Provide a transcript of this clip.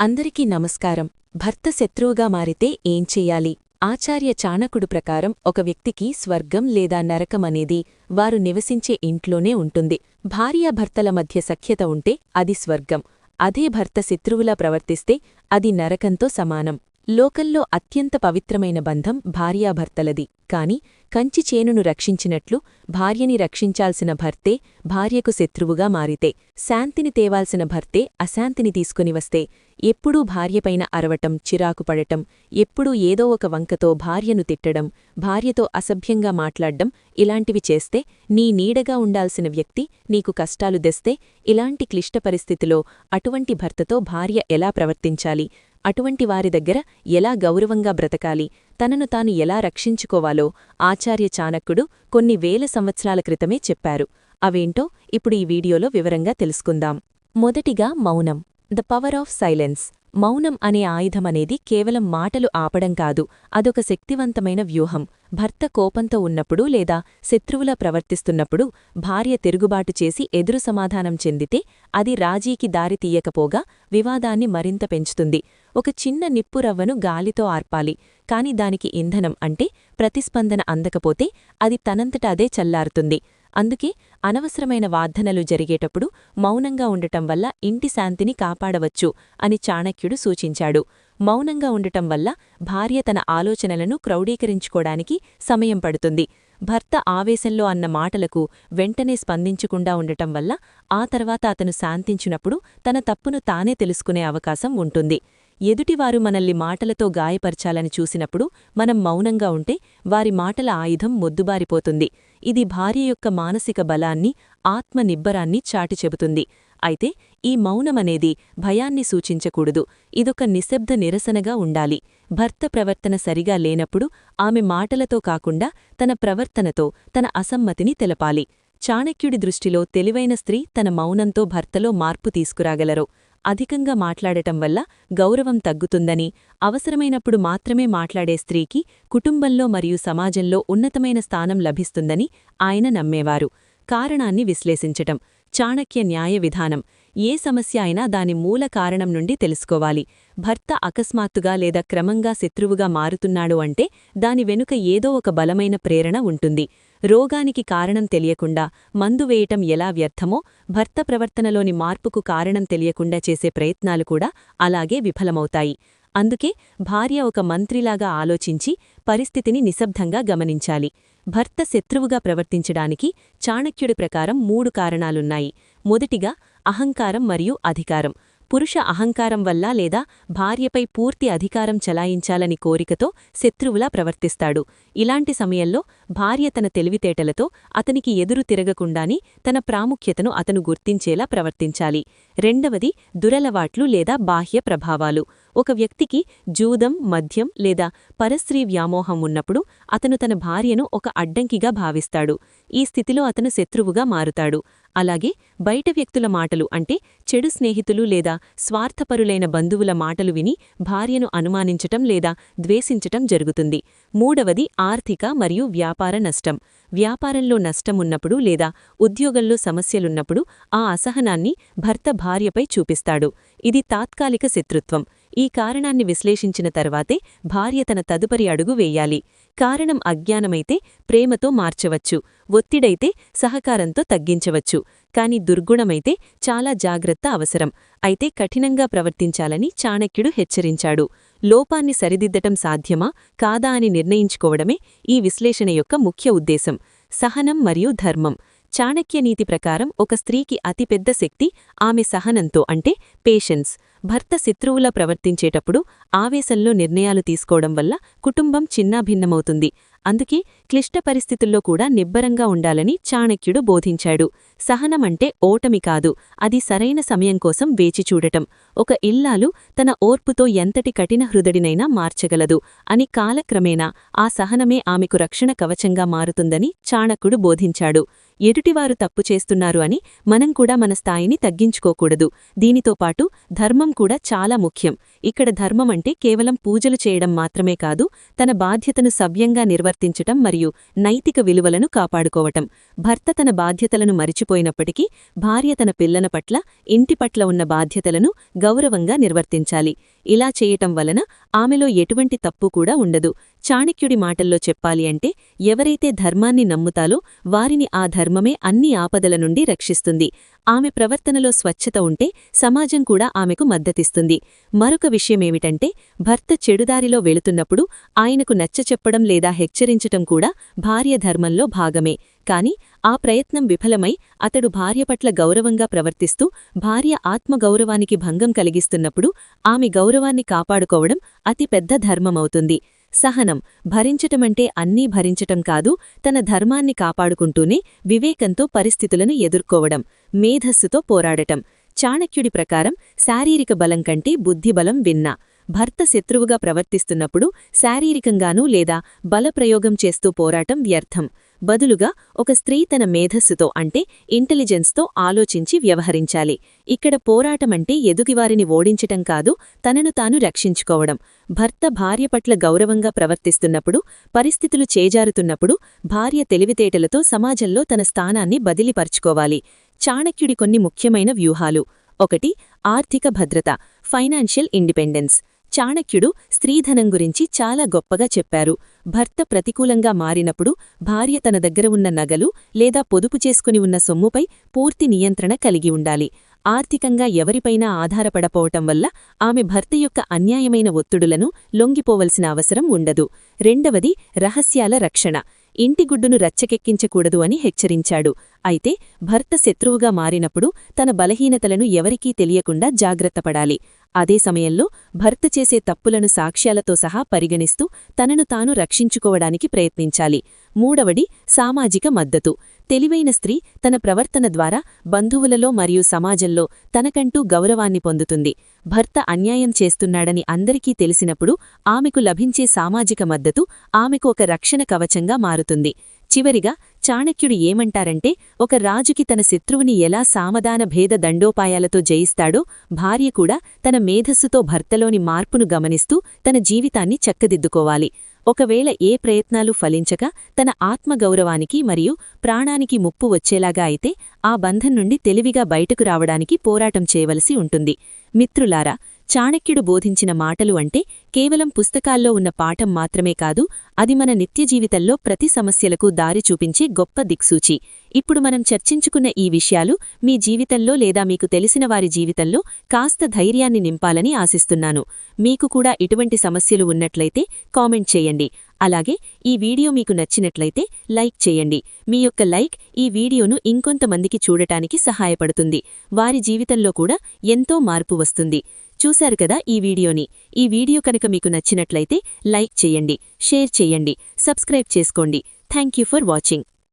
అందరికీ నమస్కారం. భర్త శత్రువుగా మారితే ఏం చెయ్యాలి? ఆచార్య చాణకుడు ప్రకారం ఒక వ్యక్తికి స్వర్గం లేదా నరకమనేది వారు నివసించే ఇంట్లోనే ఉంటుంది. భార్యాభర్తల మధ్య సఖ్యత ఉంటే అది స్వర్గం. అదే భర్త శత్రువులా ప్రవర్తిస్తే అది నరకంతో సమానం. లోకంలో అత్యంత పవిత్రమైన బంధం భార్యాభర్తలది. కాని కంచి చేనును రక్షించినట్లు భార్యని రక్షించాల్సిన భర్తే భార్యకు శత్రువుగా మారితే, శాంతిని తేవాల్సిన భర్తే అశాంతిని తీసుకుని వస్తే, ఎప్పుడూ భార్యపైన అరవటం, చిరాకుపడటం, ఎప్పుడూ ఏదో ఒక వంకతో భార్యను తిట్టడం, భార్యతో అసభ్యంగా మాట్లాడ్డం ఇలాంటివి చేస్తే, నీ నీడగా ఉండాల్సిన వ్యక్తి నీకు కష్టాలు తెస్తే, ఇలాంటి క్లిష్ట పరిస్థితిలో అటువంటి భర్తతో భార్య ఎలా ప్రవర్తించాలి, అటువంటి వారి దగ్గర ఎలా గౌరవంగా బ్రతకాలి, తనను తాను ఎలా రక్షించుకోవాలో ఆచార్య చాణక్యుడు కొన్ని వేల సంవత్సరాల క్రితమే చెప్పారు. అవేంటో ఇప్పుడు ఈ వీడియోలో వివరంగా తెలుసుకుందాం. మొదటిగా మౌనం. The power of silence. మౌనం అనే ఆయుధమనేది కేవలం మాటలు ఆపడం కాదు, అదొక శక్తివంతమైన వ్యూహం. భర్త కోపంతో ఉన్నప్పుడు లేదా శత్రువులా ప్రవర్తిస్తున్నప్పుడు భార్య తిరుగుబాటు చేసి ఎదురు సమాధానం చెందితే అది రాజీకి దారి తీయకపోగా వివాదాన్ని మరింత పెంచుతుంది. ఒక చిన్న నిప్పురవ్వను గాలితో ఆర్పాలి, కాని దానికి ఇంధనం అంటే ప్రతిస్పందన అందకపోతే అది తనంతట అదే చల్లారుతుంది. అందుకే అనవసరమైన వార్ధనలు జరిగేటప్పుడు మౌనంగా ఉండటం వల్ల ఇంటి శాంతిని కాపాడవచ్చు అని చాణక్యుడు సూచించాడు. మౌనంగా ఉండటం వల్ల భార్య తన ఆలోచనలను క్రౌడీకరించుకోడానికి సమయం పడుతుంది. భర్త ఆవేశంలో అన్న మాటలకు వెంటనే స్పందించకుండా ఉండటం వల్ల ఆ తర్వాత అతను శాంతించినప్పుడు తన తప్పును తానే తెలుసుకునే అవకాశం ఉంటుంది. ఎదుటివారు మనల్ని మాటలతో గాయపరచాలని చూసినప్పుడు మనం మౌనంగా ఉంటే వారి మాటల ఆయుధం మొద్దుబారిపోతుంది. ఇది భార్య యొక్క మానసిక బలాన్ని, ఆత్మనిబ్బరాన్ని చాటి చెబుతుంది. అయితే ఈ మౌనమనేది భయాన్ని సూచించకూడదు. ఇదొక నిశ్శబ్ద నిరసనగా ఉండాలి. భర్త ప్రవర్తన సరిగా లేనప్పుడు ఆమె మాటలతో కాకుండా తన ప్రవర్తనతో తన అసమ్మతిని తెలపాలి. చాణక్యుడి దృష్టిలో తెలివైన స్త్రీ తన మౌనంతో భర్తలో మార్పు తీసుకురాగలరు. అధికంగా మాట్లాడటం వల్ల గౌరవం తగ్గుతుందని, అవసరమైనప్పుడు మాత్రమే మాట్లాడే స్త్రీకి కుటుంబంలో మరియు సమాజంలో ఉన్నతమైన స్థానం లభిస్తుందని ఆయన నమ్మేవారు. కారణాన్ని విశ్లేషించటం. చాణక్య న్యాయ విధానం. ఏ సమస్య అయినా దాని మూల కారణం నుండి తెలుసుకోవాలి. భర్త అకస్మాత్తుగా లేదా క్రమంగా శత్రువుగా మారుతున్నాడు అంటే దాని వెనుక ఏదో ఒక బలమైన ప్రేరణ ఉంటుంది. రోగానికి కారణం తెలియకుండా మందు వేయటం ఎలా వ్యర్థమో, భర్త ప్రవర్తనలోని మార్పుకు కారణం తెలియకుండా చేసే ప్రయత్నాలు కూడా అలాగే విఫలమవుతాయి. అందుకే భార్య ఒక మంత్రిలాగా ఆలోచించి పరిస్థితిని నిశ్శబ్దంగా గమనించాలి. భర్త శత్రువుగా ప్రవర్తించడానికి చాణక్యుడి ప్రకారం 3 కారణాలున్నాయి. మొదటిగా అహంకారం మరియు అధికారం. పురుష అహంకారం వల్ల లేదా భార్యపై పూర్తి అధికారం చలాయించాలని కోరికతో శత్రువులా ప్రవర్తిస్తాడు. ఇలాంటి సమయంలో భార్య తన తెలివితేటలతో అతనికి ఎదురు తిరగకుండాని తన ప్రాముఖ్యతను అతను గుర్తించేలా ప్రవర్తించాలి. రెండవది దురలవాట్లు లేదా బాహ్య ప్రభావాలు. ఒక వ్యక్తికి జూదం, మద్యం లేదా పరస్త్రీ వ్యామోహం ఉన్నప్పుడు అతను తన భార్యను ఒక అడ్డంకిగా భావిస్తాడు. ఈ స్థితిలో అతను శత్రువుగా మారుతాడు. అలాగే బయట వ్యక్తుల మాటలు అంటే చెడు స్నేహితులు లేదా స్వార్థపరులైన బంధువుల మాటలు విని భార్యను అనుమానించటం లేదా ద్వేషించటం జరుగుతుంది. మూడవది ఆర్థిక మరియు వ్యాపార నష్టం. వ్యాపారంలో నష్టమున్నప్పుడు లేదా ఉద్యోగంలో సమస్యలున్నప్పుడు ఆ అసహనాన్ని భర్త భార్యపై చూపిస్తాడు. ఇది తాత్కాలిక శత్రుత్వం. ఈ కారణాన్ని విశ్లేషించిన తర్వాతే భార్య తన తదుపరి అడుగు వేయాలి. కారణం అజ్ఞానమైతే ప్రేమతో మార్చవచ్చు, ఒత్తిడైతే సహకారంతో తగ్గించవచ్చు. కాని దుర్గుణమైతే చాలా జాగ్రత్త అవసరం. అయితే కఠినంగా ప్రవర్తించాలని చాణక్యుడు హెచ్చరించాడు. లోపాన్ని సరిదిద్దటం సాధ్యమా కాదా అని నిర్ణయించుకోవడమే ఈ విశ్లేషణ యొక్క ముఖ్య ఉద్దేశం. సహనం మరియు ధర్మం. చాణక్య నీతి ప్రకారం ఒక స్త్రీకి అతిపెద్ద శక్తి ఆమె సహనంతో అంటే పేషెన్స్. భర్త శత్రువులా ప్రవర్తించేటప్పుడు ఆవేశంలో నిర్ణయాలు తీసుకోవడం వల్ల కుటుంబం చిన్నాభిన్నమవుతుంది. అందుకే క్లిష్ట పరిస్థితుల్లో కూడా నిబ్బరంగా ఉండాలని చాణక్యుడు బోధించాడు. సహనమంటే ఓటమి కాదు, అది సరైన సమయం కోసం వేచిచూడటం. ఒక ఇల్లాలు తన ఓర్పుతో ఎంతటి కఠిన హృదడినైనా మార్చగలదు అని కాలక్రమేణా ఆ సహనమే ఆమెకు రక్షణ కవచంగా మారుతుందని చాణక్యుడు బోధించాడు. ఎదుటివారు తప్పు చేస్తున్నారు అని మనం కూడా మన స్థాయిని తగ్గించుకోకూడదు. దీనితో పాటు ధర్మం కూడా చాలా ముఖ్యం. ఇక్కడ ధర్మం అంటే కేవలం పూజలు చేయడం మాత్రమే కాదు, తన బాధ్యతను సవ్యంగా నిర్వర్తించటం మరియు నైతిక విలువలను కాపాడుకోవటం. భర్త తన బాధ్యతలను మరిచిపోయినప్పటికీ భార్య తన పిల్లల పట్ల, ఇంటి పట్ల ఉన్న బాధ్యతలను గౌరవంగా నిర్వర్తించాలి. ఇలా చేయటం వలన ఆమెలో ఎటువంటి తప్పు కూడా ఉండదు. చాణక్యుడి మాటల్లో చెప్పాలి అంటే, ఎవరైతే ధర్మాన్ని నమ్ముతాలో వారిని ఆ ధర్మమే అన్ని ఆపదల నుండి రక్షిస్తుంది. ఆమె ప్రవర్తనలో స్వచ్ఛత ఉంటే సమాజం కూడా ఆమెకు మద్దతిస్తుంది. మరొక విషయమేమిటంటే, భర్త చెడుదారిలో వెళుతున్నప్పుడు ఆయనకు నచ్చచెప్పడం లేదా హెచ్చరించటం కూడా భార్య ధర్మంలో భాగమే. కాని ఆ ప్రయత్నం విఫలమై అతడు భార్య పట్ల గౌరవంగా ప్రవర్తిస్తూ భార్య ఆత్మగౌరవానికి భంగం కలిగిస్తున్నప్పుడు ఆమె గౌరవాన్ని కాపాడుకోవడం అతి పెద్ద ధర్మమవుతుంది. సహనం, భరించటమంటే అన్నీ భరించటం కాదు, తన ధర్మాన్ని కాపాడుకుంటూనే వివేకంతో పరిస్థితులను ఎదుర్కోవడం, మేధస్సుతో పోరాడటం. చాణక్యుడి ప్రకారం శారీరక బలం కంటే బుద్ధిబలం విన్నా. భర్త శత్రువుగా ప్రవర్తిస్తున్నప్పుడు శారీరకంగానూ లేదా బలప్రయోగం చేస్తూ పోరాటం వ్యర్థం. బదులుగా ఒక స్త్రీ తన మేధస్సుతో అంటే ఇంటెలిజెన్స్తో ఆలోచించి వ్యవహరించాలి. ఇక్కడ పోరాటమంటే ఎదుటివారిని ఓడించటం కాదు, తనను తాను రక్షించుకోవడం. భర్త భార్య పట్ల గౌరవంగా ప్రవర్తిస్తున్నప్పుడు, పరిస్థితులు చేజారుతున్నప్పుడు భార్య తెలివితేటలతో సమాజంలో తన స్థానాన్ని బదిలీపర్చుకోవాలి. చాణక్యుడి కొన్ని ముఖ్యమైన వ్యూహాలు. 1. ఆర్థిక భద్రత, ఫైనాన్షియల్ ఇండిపెండెన్స్. చాణక్యుడు స్త్రీధనం గురించి చాలా గొప్పగా చెప్పారు. భర్త ప్రతికూలంగా మారినప్పుడు భార్య తన దగ్గర ఉన్న నగలు లేదా పొదుపు చేసుకుని ఉన్న సొమ్ముపై పూర్తి నియంత్రణ కలిగి ఉండాలి. ఆర్థికంగా ఎవరిపైనా ఆధారపడపోవటం వల్ల ఆమె భర్త యొక్క అన్యాయమైన ఒత్తిడులను లొంగిపోవలసిన అవసరం ఉండదు. 2. రహస్యాల రక్షణ. ఇంటిగుడ్డును రచ్చకెక్కించకూడదు అని హెచ్చరించాడు. అయితే భర్త శత్రువుగా మారినప్పుడు తన బలహీనతలను ఎవరికీ తెలియకుండా జాగ్రత్తపడాలి. అదే సమయంలో భర్త చేసే తప్పులను సాక్ష్యాలతో సహా పరిగణిస్తూ తనను తాను రక్షించుకోవడానికి ప్రయత్నించాలి. 3. సామాజిక మద్దతు. తెలివైన స్త్రీ తన ప్రవర్తన ద్వారా బంధువులలో మరియు సమాజంలో తనకంటూ గౌరవాన్ని పొందుతుంది. భర్త అన్యాయం చేస్తున్నాడని అందరికీ తెలిసినప్పుడు ఆమెకు లభించే సామాజిక మద్దతు ఆమెకు ఒక రక్షణ కవచంగా మారుతుంది. చివరిగా చాణక్యుడు ఏమంటారంటే, ఒక రాజుకి తన శత్రువుని ఎలా సామధాన భేద దండోపాయాలతో జయిస్తాడో భార్య కూడా తన మేధస్సుతో భర్తలోని మార్పును గమనిస్తూ తన జీవితాన్ని చక్కదిద్దుకోవాలి. ఒకవేళ ఏ ప్రయత్నాలు ఫలించక తన ఆత్మగౌరవానికి మరియు ప్రాణానికి ముప్పు వచ్చేలాగా అయితే ఆ బంధం నుండి తెలివిగా బయటకు రావడానికి పోరాటం చేయవలసి ఉంటుంది. మిత్రులారా, చాణక్యుడు బోధించిన మాటలు అంటే కేవలం పుస్తకాల్లో ఉన్న పాఠం మాత్రమే కాదు, అది మన నిత్యజీవితంలో ప్రతి సమస్యలకు దారి చూపించే గొప్ప దిక్సూచి. ఇప్పుడు మనం చర్చించుకున్న ఈ విషయాలు మీ జీవితంలో లేదా మీకు తెలిసిన వారి జీవితంలో కాస్త ధైర్యాన్ని నింపాలని ఆశిస్తున్నాను. మీకు కూడా ఇటువంటి సమస్యలు ఉన్నట్లయితే కామెంట్ చేయండి. అలాగే ఈ వీడియో మీకు నచ్చినట్లయితే లైక్ చేయండి. మీ యొక్క లైక్ ఈ వీడియోను ఇంకొంతమందికి చూడటానికి సహాయపడుతుంది. వారి జీవితంలో కూడా ఎంతో మార్పు వస్తుంది. చూశారు కదా ఈ వీడియోని. ఈ వీడియో కనుక మీకు నచ్చినట్లయితే లైక్ చేయండి, షేర్ చేయండి, సబ్స్క్రైబ్ చేసుకోండి. Thank you for watching.